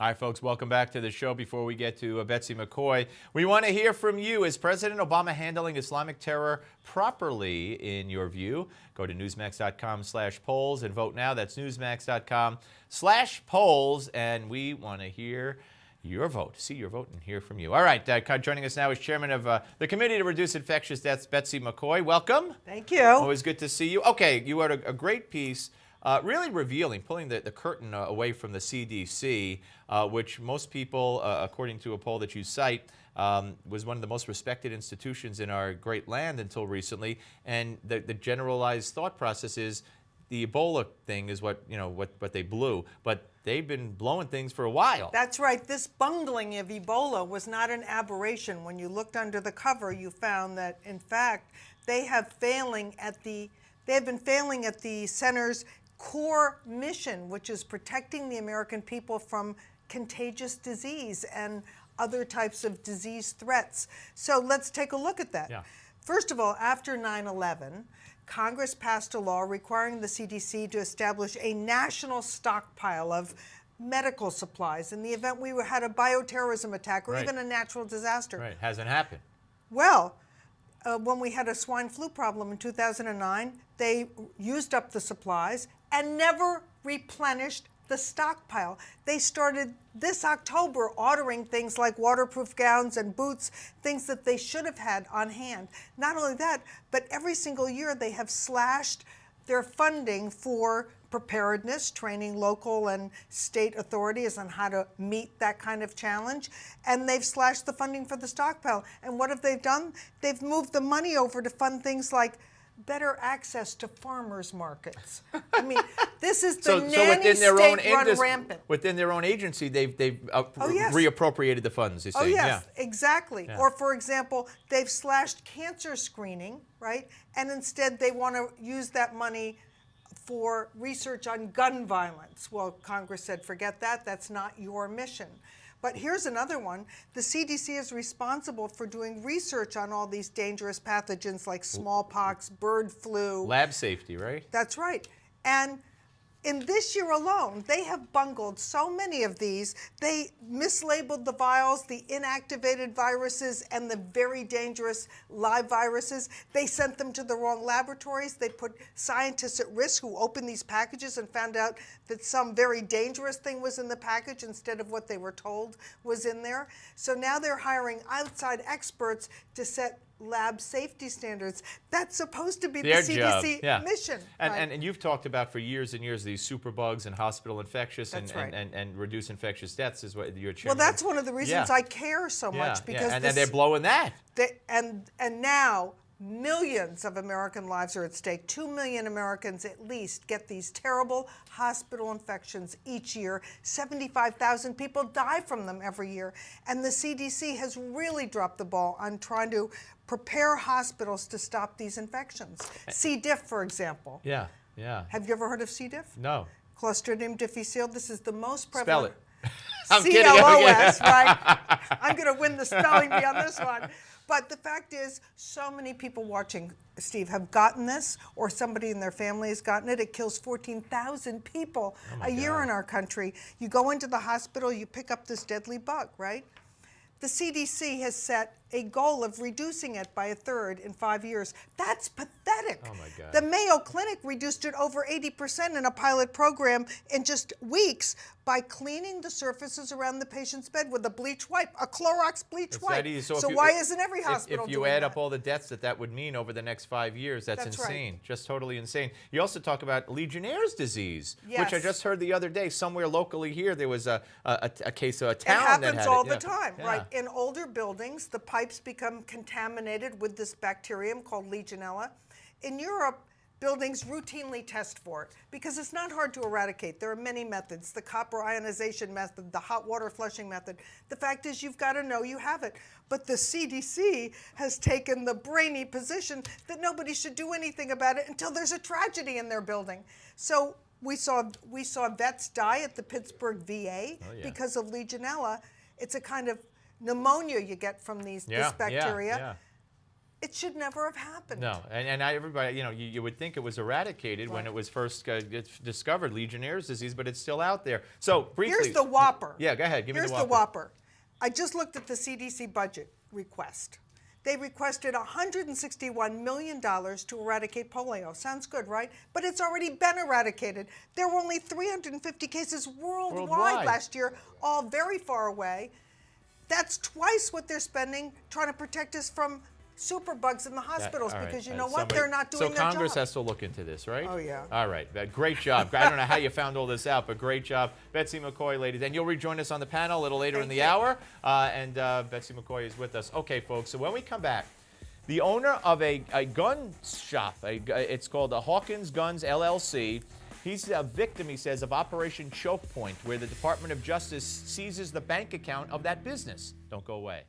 All right, folks, welcome back to the show. Before we get to Betsy McCaughey, we want to hear from you. Is President Obama handling Islamic terror properly, in your view? Go to Newsmax.com/polls and vote now. That's Newsmax.com/polls, and we want to hear your vote, see your vote, and hear from you. All right, joining us now is Chairman of the Committee to Reduce Infectious Deaths, Betsy McCaughey. Welcome. Thank you. Always good to see you. Okay, you had a great piece, really revealing, pulling the curtain away from the CDC, which most people, according to a poll that you cite, was one of the most respected institutions in our great land until recently. And the generalized thought process is the Ebola thing is what they blew, but they've been blowing things for a while. That's right. This bungling of Ebola was not an aberration. When you looked under the cover, you found that, in fact, they have been failing at the center's core mission, which is protecting the American people from contagious disease and other types of disease threats. So let's take a look at that. Yeah. First of all, after 9/11, Congress passed a law requiring the CDC to establish a national stockpile of medical supplies in the event we had a bioterrorism attack or even a natural disaster. Right, hasn't happened. Well, when we had a swine flu problem in 2009, they used up the supplies and never replenished the stockpile. They started this October ordering things like waterproof gowns and boots, things that they should have had on hand. Not only that, but every single year they have slashed their funding for preparedness, training local and state authorities on how to meet that kind of challenge. And they've slashed the funding for the stockpile. And what have they done? They've moved the money over to fund things like better access to farmers markets. I mean, this is the nanny state run rampant. Within their own agency, they've yes. reappropriated the funds, you say. Oh, yes, yeah. exactly. Yeah. Or, for example, they've slashed cancer screening, right? And instead they want to use that money for research on gun violence. Well, Congress said, forget that. That's not your mission. But here's another one. The CDC is responsible for doing research on all these dangerous pathogens like smallpox, bird flu. Lab safety, right? That's right. And in this year alone, they have bungled so many of these. They mislabeled the vials, the inactivated viruses, and the very dangerous live viruses. They sent them to the wrong laboratories. They put scientists at risk who opened these packages and found out that some very dangerous thing was in the package instead of what they were told was in there. So now they're hiring outside experts to set lab safety standards. That's supposed to be the CDC mission. And you've talked about for years and years these superbugs and hospital infectious and reduce infectious deaths is what you're chairman. Well, that's one of the reasons I care so much because and then they're blowing that. And now millions of American lives are at stake. 2 million Americans at least get these terrible hospital infections each year. 75,000 people die from them every year. And the CDC has really dropped the ball on trying to prepare hospitals to stop these infections. C. diff, for example. Yeah. Have you ever heard of C. diff? No. Clostridium difficile. This is the most prevalent. Spell it. I'm kidding. CLOS, right? I'm going to win the spelling bee on this one. But the fact is, so many people watching, Steve, have gotten this, or somebody in their family has gotten it. It kills 14,000 people a year in our country. You go into the hospital, you pick up this deadly bug, right? The CDC has set a goal of reducing it by 1/3 in 5 years. That's pathetic. Oh my God. The Mayo Clinic reduced it over 80% in a pilot program in just weeks by cleaning the surfaces around the patient's bed with a bleach wipe, a Clorox bleach wipe. So why isn't every hospital if you doing add that? up all the deaths that would mean over the next 5 years, that's insane. Right. Just totally insane. You also talk about Legionnaire's disease, yes. which I just heard the other day. Somewhere locally here, there was a case of a town that had it. It happens all the time, right? In older buildings, the pipes become contaminated with this bacterium called Legionella. In Europe, buildings routinely test for it because it's not hard to eradicate. There are many methods, the copper ionization method, the hot water flushing method. The fact is you've got to know you have it. But the CDC has taken the brainy position that nobody should do anything about it until there's a tragedy in their building. So we saw vets die at the Pittsburgh VA because of Legionella. It's a kind of pneumonia you get from this bacteria. It should never have happened. No, and everybody, you would think it was eradicated when it was first discovered, Legionnaire's disease, but it's still out there. So briefly, here's the whopper. Yeah, go ahead. Give me Here's the the whopper. I just looked at the CDC budget request. They requested $161 million to eradicate polio. Sounds good, right? But it's already been eradicated. There were only 350 cases worldwide last year, all very far away. That's twice what they're spending trying to protect us from superbugs in the hospitals, because you know what? They're not doing their job. So Congress has to look into this, right? Oh, yeah. All right. Great job. I don't know how you found all this out, but great job. Betsy McCaughey, ladies. And you'll rejoin us on the panel a little later in the hour. And Betsy McCaughey is with us. Okay, folks, so when we come back, the owner of a gun shop, it's called the Hawkins Guns LLC, he's a victim, he says, of Operation Choke Point, where the Department of Justice seizes the bank account of that business. Don't go away.